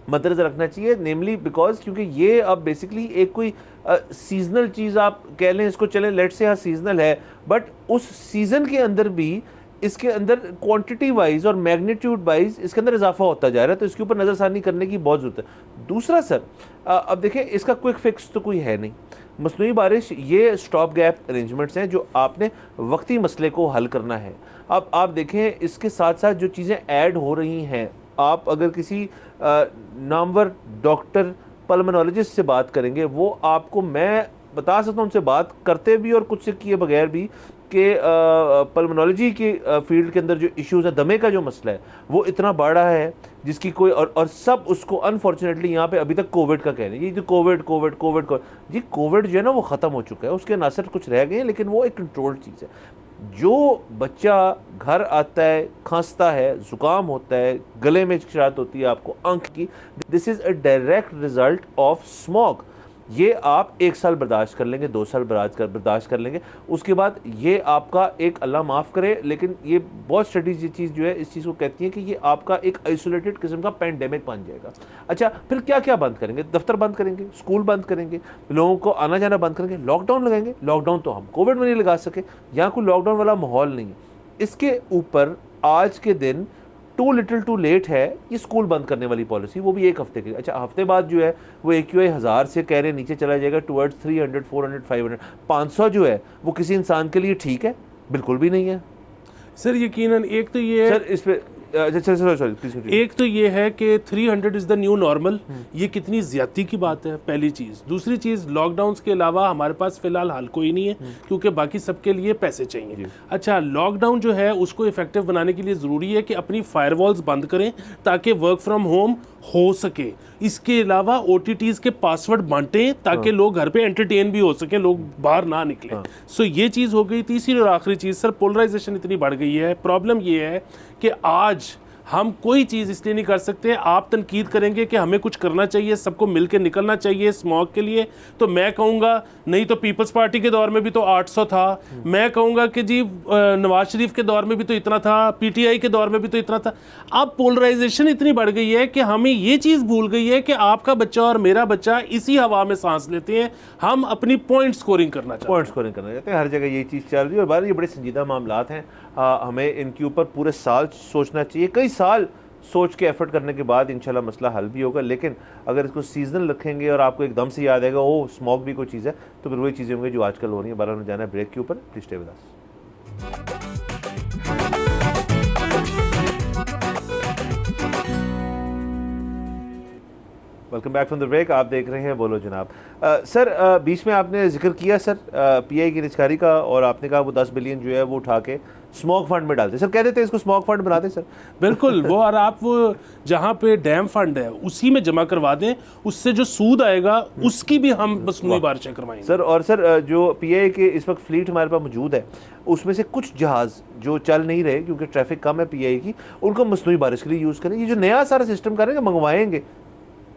मद्देनज़र रखना चाहिए, नेमली बिकॉज क्योंकि ये अब बेसिकली एक कोई सीजनल चीज़ आप कह लें इसको, चलें लेट से हाँ सीजनल है, बट उस सीज़न के अंदर भी इसके अंदर क्वांटिटी वाइज और मैग्नीट्यूड वाइज इसके अंदर इजाफा होता जा रहा है, तो इसके ऊपर नज़रसानी करने की बहुत ज़रूरत है। दूसरा सर, अब देखें इसका क्विक फिक्स तो कोई है नहीं, मसनूई बारिश ये स्टॉप गैप अरेंजमेंट्स हैं जो आपने वक्ती मसले को हल करना है। अब आप देखें इसके साथ साथ जो चीज़ें ऐड हो रही हैं, आप अगर किसी नामवर डॉक्टर पल्मोनोलॉजिस्ट से बात करेंगे, वो आपको मैं बता सकता हूँ उनसे बात करते भी और कुछ से किए बगैर भी कि पल्मोनोलॉजी की फील्ड के अंदर जो इश्यूज़ है, दमे का जो मसला है वो इतना बड़ा है जिसकी कोई और सब उसको अनफॉर्चुनेटली यहाँ पे अभी तक कोविड का कह रहे हैं, ये जो कोविड जी कोविड जो है ना वो ख़त्म हो चुका है, उसके नासर कुछ रह गए हैं, लेकिन वो एक कंट्रोल्ड चीज़ है। जो बच्चा घर आता है, खांसता है, ज़ुकाम होता है, गले में शिकायत होती है आपको आंख की, this is a direct result of smog. ये आप 1 साल बर्दाश्त कर लेंगे, 2 साल बर्दाश्त कर लेंगे, उसके बाद ये आपका एक अल्लाह माफ़ करे, लेकिन ये बहुत स्टडीज ये चीज़ जो है इस चीज़ को कहती है कि ये आपका एक आइसोलेटेड किस्म का पैंडेमिक बन जाएगा। अच्छा, फिर क्या क्या बंद करेंगे? दफ्तर बंद करेंगे, स्कूल बंद करेंगे, लोगों को आना जाना बंद करेंगे, लॉकडाउन लगाएंगे। लॉकडाउन तो हम कोविड में नहीं लगा सके, यहाँ कोई लॉकडाउन वाला माहौल नहीं है। इसके ऊपर आज के दिन टू लिटिल टू लेट है ये स्कूल बंद करने वाली पॉलिसी, वो भी 1 हफ्ते की। अच्छा, हफ्ते बाद जो है वो AQI 1000 से कह रहे नीचे चला जाएगा टुवर्ड्स 300, 400, 500, 500 जो है वो किसी इंसान के लिए ठीक है? बिल्कुल भी नहीं है सर। यकीनन एक तो ये सर इस पे एक तो ये है कि 300 इज़ द न्यू नॉर्मल, ये कितनी ज़्यादती की बात है, पहली चीज़। दूसरी चीज़, लॉकडाउन के अलावा हमारे पास फ़िलहाल हल कोई नहीं है, क्योंकि बाकी सबके लिए पैसे चाहिए। अच्छा, लॉकडाउन जो है उसको इफ़ेक्टिव बनाने के लिए ज़रूरी है कि अपनी फायरवॉल्स बंद करें ताकि वर्क फ्रॉम होम हो सके। इसके अलावा OTTs के पासवर्ड बांटें ताकि लोग घर पे एंटरटेन भी हो सके, लोग बाहर ना निकलें। सो ये चीज़ हो गई। तीसरी और आखिरी चीज़ सर, पोलराइजेशन इतनी बढ़ गई है। प्रॉब्लम ये है कि आज हम कोई चीज़ इसलिए नहीं कर सकते, आप तनकीद करेंगे कि हमें कुछ करना चाहिए, सबको मिलकर निकलना चाहिए स्मॉग के लिए, तो मैं कहूँगा नहीं तो पीपल्स पार्टी के दौर में भी तो 800 था, मैं कहूँगा कि जी नवाज शरीफ के दौर में भी तो इतना था, PTI के दौर में भी तो इतना था। अब पोलराइजेशन इतनी बढ़ गई है कि हमें ये चीज़ भूल गई है कि आपका बच्चा और मेरा बच्चा इसी हवा में सांस लेते हैं, हम अपनी पॉइंट स्कोरिंग करना चाहते हैं। हर जगह ये चीज़ चल रही है और बार ये बड़े संजीदा मामलात हैं, हमें इनके ऊपर पूरे साल सोचना चाहिए, कई साल सोच के एफर्ट करने के बाद इंशाल्लाह मसला हल भी होगा। लेकिन अगर इसको सीजनल रखेंगे और आपको एकदम से याद आएगा ओ स्मॉग भी कोई चीज़ है, तो फिर वही चीज़ें होंगी जो आजकल हो रही हैं। बारह जाना है ब्रेक के ऊपर, please stay with us. Welcome back from the break. आप देख रहे हैं बोलो जनाब। सर बीच में आपने जिक्र किया सर PI की निचकारी का, और आपने कहा वो 10 बिलियन जो है वो उठा के स्मॉग फंड में डालते। सर कह देते इसको स्मॉग फंड बनाते सर। बिल्कुल, वो और आप वो जहाँ पे डैम फंड है उसी में जमा करवा दें, उससे जो सूद आएगा उसकी भी हम मसनूई बारिशें करवाएंगे सर। और सर जो PI के इस वक्त फ्लीट हमारे पास मौजूद है, उसमें से कुछ जहाज़ जो चल नहीं रहे क्योंकि ट्रैफिक कम है PI की, उनको मसनूई बारिश के लिए यूज़ करें। ये जो नया सारा सिस्टम करेंगे, मंगवाएंगे,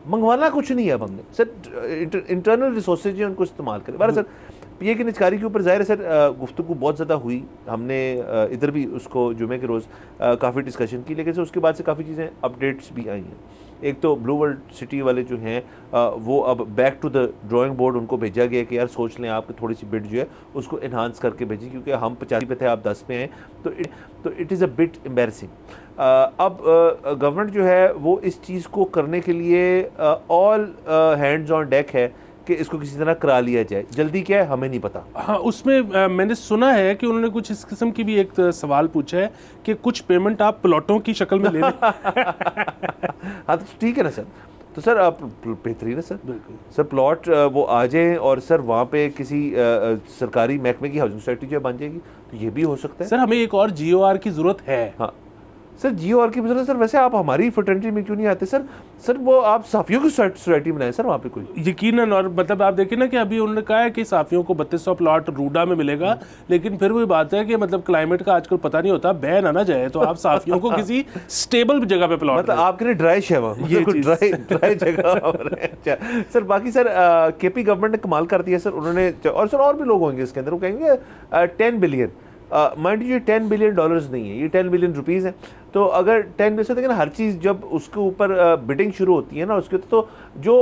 मंगवाना कुछ नहीं है अब हमने सर, इंटरनल रिसोर्सेज जो उनको इस्तेमाल करें। बारह सर पीए की निचकारी के ऊपर ज़ाहिर है सर गुफ्तगू बहुत ज़्यादा हुई, हमने इधर भी उसको जुमे के रोज़ काफ़ी डिस्कशन की, लेकिन उसके बाद से काफ़ी चीज़ें अपडेट्स भी आई हैं। एक तो ब्लू वर्ल्ड सिटी वाले जो हैं वो अब back to the drawing board उनको भेजा गया कि यार सोच लें आप थोड़ी सी बिड जो है उसको इन्हांस करके भेजिए, क्योंकि हम 50 पे थे, आप 10 पे हैं, तो it is a bit embarrassing. अब गवर्नमेंट जो है वो इस चीज़ को करने के लिए ऑल हैंड्स ऑन डेक है कि इसको किसी तरह करा लिया जाए। जल्दी क्या है हमें नहीं पता। हाँ, उसमें मैंने सुना है कि उन्होंने कुछ इस किस्म की भी एक सवाल पूछा है कि कुछ पेमेंट आप प्लॉटों की शक्ल में ले लें। हाँ तो ठीक है ना सर, तो सर आप बेहतरीन है सर, बिल्कुल सर प्लॉट वो आ जाएं और सर वहाँ पे किसी सरकारी महकमे की हाउसिंग सोसाइटी जो बन जाएगी, तो ये भी हो सकता है। सर हमें एक और GOR की ज़रूरत है। हाँ सर GOR की जरूरत सर, वैसे आप हमारी फ्रेटर्निटी में क्यों नहीं आते सर? सर वो आप साफियों की सोसाइटी बनाए सर वहाँ पे कोई। यकीनन, और मतलब आप देखिए ना कि अभी उन्होंने कहा है कि साफियों को 3200 प्लॉट रूडा में मिलेगा, लेकिन फिर वही बात है कि मतलब क्लाइमेट का आजकल पता नहीं होता, बैन आना जाए तो आप साफियों को किसी स्टेबल जगह पे प्लॉट मतलब आपके लिए ड्राई है वहाँ, ये ड्राई जगह। अच्छा सर, बाकी सर केपी गवर्नमेंट ने कमाल कर दिया सर, उन्होंने और सर और भी लोग होंगे इसके अंदर, वो कहेंगे 10 बिलियन, माइंड यू $10 बिलियन नहीं है, ये 10 बिलियन रुपीज़ है। तो अगर 10 बिलियन देखिए ना, हर चीज़ जब उसके ऊपर बिडिंग शुरू होती है ना उसके, तो जो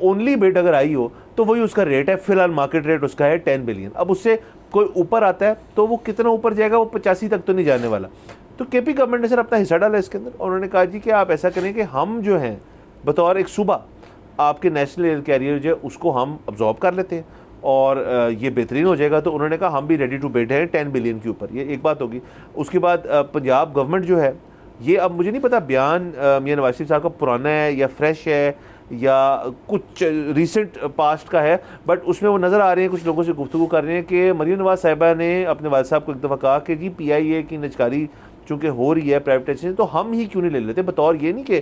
ओनली बिड अगर आई हो तो वही उसका रेट है, फिलहाल मार्केट रेट उसका है 10 बिलियन। अब उससे कोई ऊपर आता है तो वो कितना ऊपर जाएगा, वो 85 तक तो नहीं जाने वाला। तो केपी गवर्नमेंट ने सर अपना हिस्सा डाला इसके अंदर, और उन्होंने कहा जी कि आप ऐसा करें कि हम जो हैं बतौर एक सूबा आपके नेशनल एयर कैरियर जो है उसको हम अब्जॉर्ब कर लेते हैं और ये बेहतरीन हो जाएगा। तो उन्होंने कहा हम भी रेडी टू बिड हैं 10 बिलियन के ऊपर, ये एक बात होगी। उसके बाद पंजाब गवर्नमेंट जो है, ये अब मुझे नहीं पता बयान मियां नवाज शरीफ साहब का पुराना है या फ्रेश है या कुछ रिसेंट पास्ट का है, बट उसमें वो नज़र आ रहे हैं, कुछ लोगों से गुफ्तगू कर रहे हैं कि मरियम नवाज साहिबा ने अपने वालिद साहब को एक दफ़ा कहा कि जी PIA की निजकारी चूँकि हो रही है प्राइवेटाइजेशन, तो हम ही क्यों नहीं ले लेते, बतौर ये नहीं कि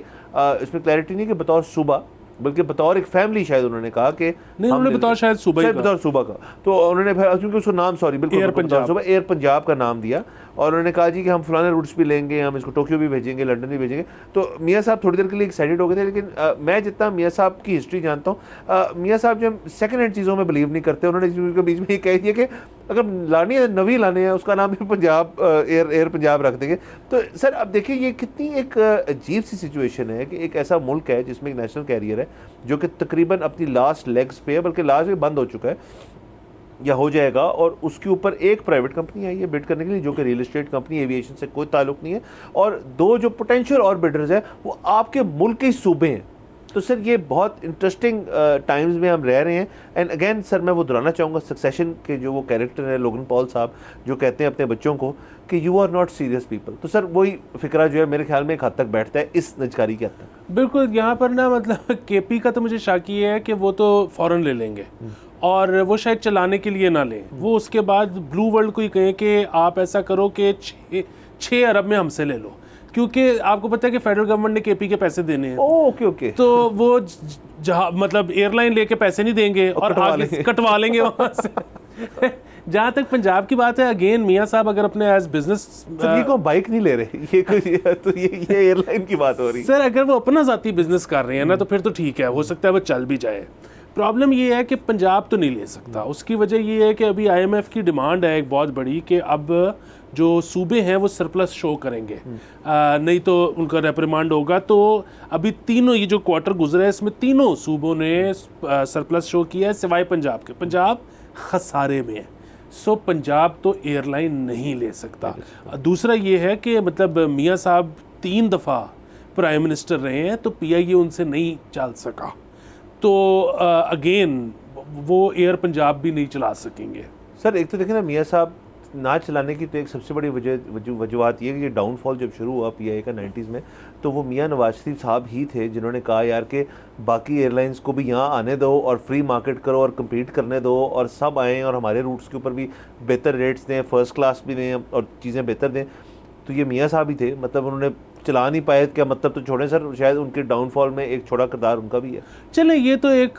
इसमें क्लैरिटी नहीं कि बतौर सूबा, बल्कि बतौर एक फैमिली। शायद उन्होंने कहा कि नहीं, उन्होंने बतौर शायद सूबा बतौर सूबा का, तो उन्होंने क्योंकि उसको नाम बिल्कुल एयर पंजाब का नाम दिया, और उन्होंने कहा जी कि हम फलाने रूट्स भी लेंगे, हम इसको टोक्यो भी भेजेंगे, लंदन भी भेजेंगे। तो मियाँ साहब थोड़ी देर के लिए एक्साइटेड हो गए थे, लेकिन मैं जितना मियाँ साहब की हिस्ट्री जानता हूँ, मियाँ साहब जो सेकंड हैंड चीज़ों में बिलीव नहीं करते। उन्होंने बीच में ये कह दिया कि अगर लानी है नवी लाने हैं, उसका नाम भी पंजाब एयर पंजाब रख देंगे। तो सर अब देखिए ये कितनी एक अजीब सी सिचुएशन है कि एक ऐसा मुल्क है जिसमें एक नेशनल कैरियर है जो कि तकरीबन अपनी लास्ट लेग्स पे है, बल्कि लास्ट में बंद हो चुका है या हो जाएगा, और उसके ऊपर एक प्राइवेट कंपनी आई है बिड करने के लिए, जो कि रियल एस्टेट कंपनी, एविएशन से कोई ताल्लुक नहीं है, और दो जो पोटेंशियल और बिडर्स हैं वो आपके मुल्क के सूबे हैं। तो सर ये बहुत इंटरेस्टिंग टाइम्स में हम रह रहे हैं। एंड अगेन सर मैं वो दोहराना चाहूँगा, सक्सेशन के जो वो कैरेक्टर है लोगन पॉल साहब, जो कहते हैं अपने बच्चों को कि you are not serious people, तो सर वही फिक्रा जो है मेरे ख्याल में एक हद तक बैठता है इस निजकारी के हद तक। बिल्कुल, यहाँ पर ना मतलब केपी का तो मुझे शक ये है कि वो तो फ़ौरन ले लेंगे और वो शायद चलाने के लिए ना लें, वो उसके बाद ब्लू वर्ल्ड को ही कहें कि आप ऐसा करो कि 6 अरब में हमसे ले लो, क्योंकि आपको पता है कि फेडरल गवर्नमेंट ने केपी के पैसे देने हैं। ओके तो वो जहाँ मतलब एयरलाइन लेके पैसे नहीं देंगे और आगे कटवा लेंगे वहाँ से। जहाँ तक पंजाब की बात है, अगेन मियाँ साहब अगर अपने एज बिजनेस, ये को बाइक नहीं ले रहे, ये तो ये एयरलाइन की बात हो रही है सर। अगर वो अपना ज़ाती बिजनेस कर रहे हैं ना तो फिर तो ठीक है, हो सकता है वो चल भी जाए। प्रॉब्लम ये है कि पंजाब तो नहीं ले सकता। उसकी वजह ये है कि अभी IMF की डिमांड है एक बहुत बड़ी कि अब जो सूबे हैं वो सरप्लस शो करेंगे, नहीं तो उनका रेप्रिमांड होगा। तो अभी तीनों ये जो क्वार्टर गुजरा है इसमें तीनों सूबों ने सरप्लस शो किया है सिवाय पंजाब के। पंजाब खसारे में है, सो पंजाब तो एयरलाइन नहीं ले सकता। दूसरा ये है कि मतलब मियाँ साहब 3 दफ़ा प्राइम मिनिस्टर रहे हैं, तो PIA उनसे नहीं चल सका, तो अगेन वो एयर पंजाब भी नहीं चला सकेंगे। सर एक तो देखें ना, मियाँ साहब ना चलाने की तो एक सबसे बड़ी वजूहत ये कि ये डाउनफॉल जब शुरू हुआ PIA का 90s में, तो वो मियाँ नवाज शरीफ साहब ही थे जिन्होंने कहा यार कि बाकी एयरलाइंस को भी यहाँ आने दो और फ्री मार्केट करो और कम्पीट करने दो, और सब आएँ और हमारे रूट्स के ऊपर भी बेहतर रेट्स दें, फर्स्ट क्लास भी दें और चीज़ें बेहतर दें। तो ये मियाँ साहब ही थे, मतलब उन्होंने चला नहीं पाए, क्या मतलब तो छोड़ें सर, शायद उनके डाउनफॉल में एक छोटा किरदार उनका भी है। चलें, ये तो एक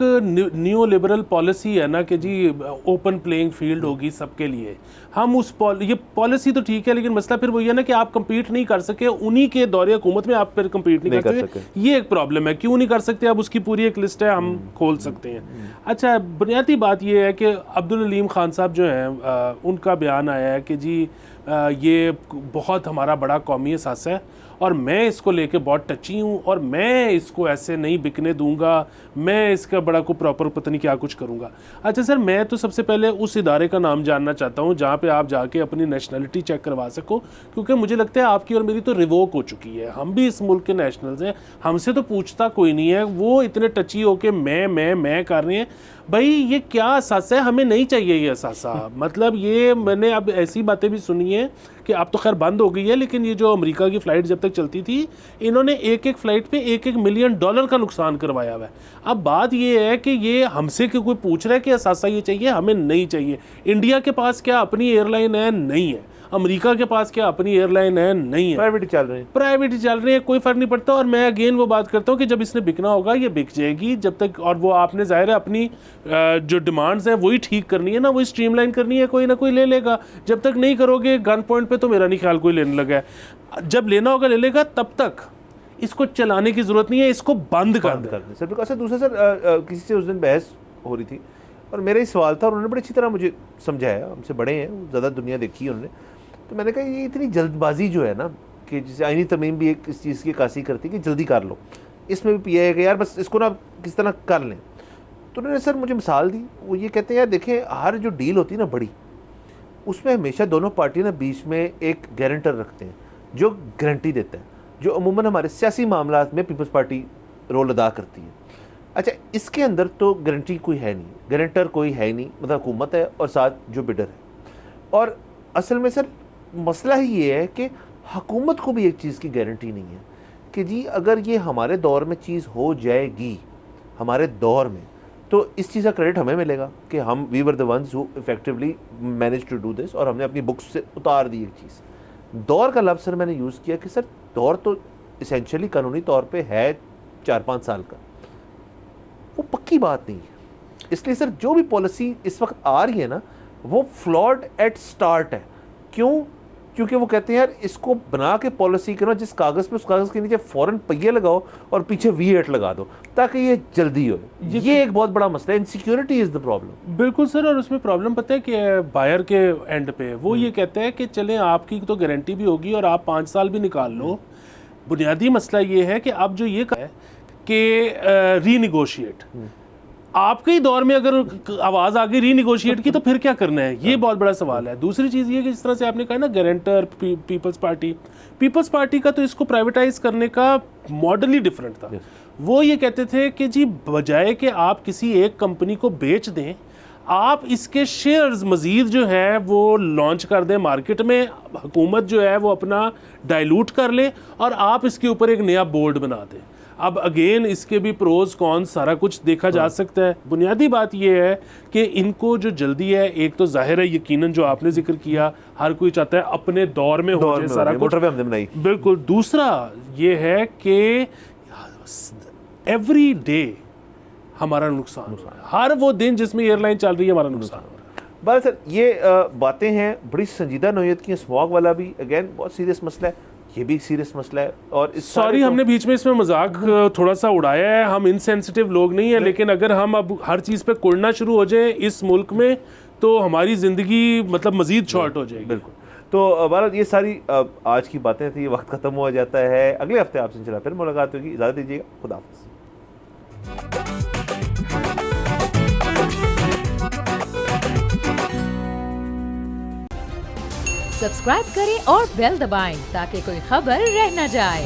न्यू लिबरल पॉलिसी है ना कि जी ओपन प्लेइंग फील्ड होगी सबके लिए। हम उस ये पॉलिसी तो ठीक है, लेकिन मसला फिर वही है ना कि आप compete नहीं कर सके, उन्हीं के दौरे हुकूमत में आप फिर compete नहीं कर सके। ये एक प्रॉब्लम है, क्यों नहीं कर सकते? अब उसकी पूरी एक लिस्ट है, हम खोल सकते हैं। अच्छा, बुनियादी बात ये है कि अब्दुल अलीम खान साहब जो हैं उनका बयान आया है कि जी ये बहुत हमारा बड़ा कौमी एहसास है और मैं इसको लेके बहुत टची हूँ और मैं इसको ऐसे नहीं बिकने दूंगा, मैं इसका बड़ा को प्रॉपर पता नहीं क्या कुछ करूँगा। अच्छा सर, मैं तो सबसे पहले उस इदारे का नाम जानना चाहता हूँ जहाँ पे आप जाके अपनी नेशनलिटी चेक करवा सको, क्योंकि मुझे लगता है आपकी और मेरी तो रिवोक हो चुकी है। हम भी इस मुल्क के नेशनल्स हैं, हमसे तो पूछता कोई नहीं है, वो इतने टची हो के मैं कर रहे हैं। भाई ये क्या असासा है? हमें नहीं चाहिए ये असासा। मतलब ये मैंने अब ऐसी बातें भी सुनी है कि अब तो खैर बंद हो गई है, लेकिन ये जो अमेरिका की फ़्लाइट जब तक चलती थी, इन्होंने एक एक फ़्लाइट पे $1-1 मिलियन का नुकसान करवाया हुआ है। अब बात ये है कि ये हमसे क्यों कोई पूछ रहा है कि असासा ये चाहिए? हमें नहीं चाहिए। इंडिया के पास क्या अपनी एयरलाइन है? नहीं है। अमेरिका के पास क्या अपनी एयरलाइन है? नहीं है। प्राइवेट ही चल रहे हैं, प्राइवेट ही चल रहे हैं, कोई फ़र्क नहीं पड़ता। और मैं अगेन वो बात करता हूँ कि जब इसने बिकना होगा ये बिक जाएगी, जब तक। और वो आपने ज़ाहिर है अपनी जो डिमांड्स हैं वही ठीक करनी है ना, वही स्ट्रीमलाइन करनी है, कोई ना कोई ले लेगा। जब तक नहीं करोगे गन पॉइंट पे तो मेरा नहीं ख्याल कोई लेने लगा है। जब लेना होगा ले लेगा, तब तक इसको चलाने की ज़रूरत नहीं है, इसको बंद कर दें सर। बिकॉज दूसरा सर, किसी से उस दिन बहस हो रही थी और मेरा ही सवाल था और उन्होंने बड़ी अच्छी तरह मुझे समझाया, हमसे बड़े हैं, ज़्यादा दुनिया देखी है उन्होंने। तो मैंने कहा ये इतनी जल्दबाजी जो है ना, कि जिसे आईनी तरमीम भी एक इस चीज़ की कासी करती है कि जल्दी कर लो, इसमें भी पिया है कि यार बस इसको ना किस तरह कर लें। तो उन्होंने सर मुझे मिसाल दी, वो ये कहते हैं यार देखें, हर जो डील होती है ना बड़ी, उसमें हमेशा दोनों पार्टियाँ ना बीच में एक गारंटर रखते हैं जो गारंटी देता है, जो अमूमन हमारे सियासी मामलात में पीपल्स पार्टी रोल अदा करती है। अच्छा, इसके अंदर तो गारंटी कोई है नहीं, गारंटर कोई है नहीं, मतलब हुकूमत है और साथ जो बिडर है। और असल में सर मसला ही ये है कि हुकूमत को भी एक चीज़ की गारंटी नहीं है कि जी अगर ये हमारे दौर में चीज़ हो जाएगी, हमारे दौर में, तो इस चीज़ का क्रेडिट हमें मिलेगा कि हम we were the ones who effectively manage to do this, और हमने अपनी बुक्स से उतार दी एक चीज़। दौर का लफ्ज़ सर मैंने यूज़ किया कि सर दौर तो इसेंशियली कानूनी तौर पे है 4-5 साल का, वो पक्की बात नहीं है। इसलिए सर जो भी पॉलिसी इस वक्त आ रही है ना, वो फ्लॉड एट स्टार्ट है। क्यों? क्योंकि वो कहते हैं यार इसको बना के पॉलिसी करो, जिस कागज़ पे उस कागज़ के नीचे फ़ौरन पहिए लगाओ और पीछे V8 लगा दो ताकि ये जल्दी हो। ये एक बहुत बड़ा मसला है, इनसिक्योरिटी इज़ द प्रॉब्लम। बिल्कुल सर, और उसमें प्रॉब्लम पता है कि बायर के एंड पे वो ये कहते हैं कि चलें आपकी तो गारंटी भी होगी और आप 5 साल भी निकाल लो। बुनियादी मसला ये है कि अब जो ये है कि रीनिगोशिएट, आपके ही दौर में अगर आवाज़ आ गई रीनिगोशिएट की तो फिर क्या करना है? ये बहुत बड़ा सवाल है। दूसरी चीज़ ये कि जिस तरह से आपने कहा ना गारंटर पीपल्स पार्टी का तो इसको प्राइवेटाइज करने का मॉडल ही डिफरेंट था। वो ये कहते थे कि जी बजाय कि आप किसी एक कंपनी को बेच दें, आप इसके शेयर्स मज़ीद जो है वो लॉन्च कर दें मार्केट में, हुकूमत जो है वो अपना डाइल्यूट कर ले और आप इसके ऊपर एक नया बोर्ड बना दें। अब अगेन इसके भी प्रोज कॉन सारा कुछ देखा जा सकता है। बुनियादी बात यह है कि इनको जो जल्दी है, एक तो जाहिर है यकीनन जो आपने जिक्र किया, हर कोई चाहता है अपने दौर में हो जाए सारा कुछ, बिल्कुल। दूसरा ये है कि एवरी डे हमारा नुकसान हो रहा है, हर वो दिन जिसमें एयरलाइन चल रही है हमारा नुकसान हो रहा है। बस सर ये बातें हैं बड़ी संजीदा नौयत की। स्मॉग वाला भी अगेन बहुत सीरियस मसला है, ये भी सीरियस मसला है। और सॉरी हमने बीच में इसमें मजाक थोड़ा सा उड़ाया है, हम इनसेंसिटिव लोग नहीं है, लेकिन अगर हम अब हर चीज़ पे कुड़ना शुरू हो जाए इस मुल्क में तो हमारी ज़िंदगी मतलब मज़ीद शॉर्ट हो जाएगी। बिल्कुल। तो बहरहाल ये सारी आज की बातें थी, वक्त ख़त्म हो जाता है। अगले हफ्ते आपसे इंशाल्लाह फिर मुलाकात होगी। इजाज़त दीजिएगा, खुदा हाफ़िज़। सब्सक्राइब करें और बेल दबाएं ताकि कोई खबर रह न जाए।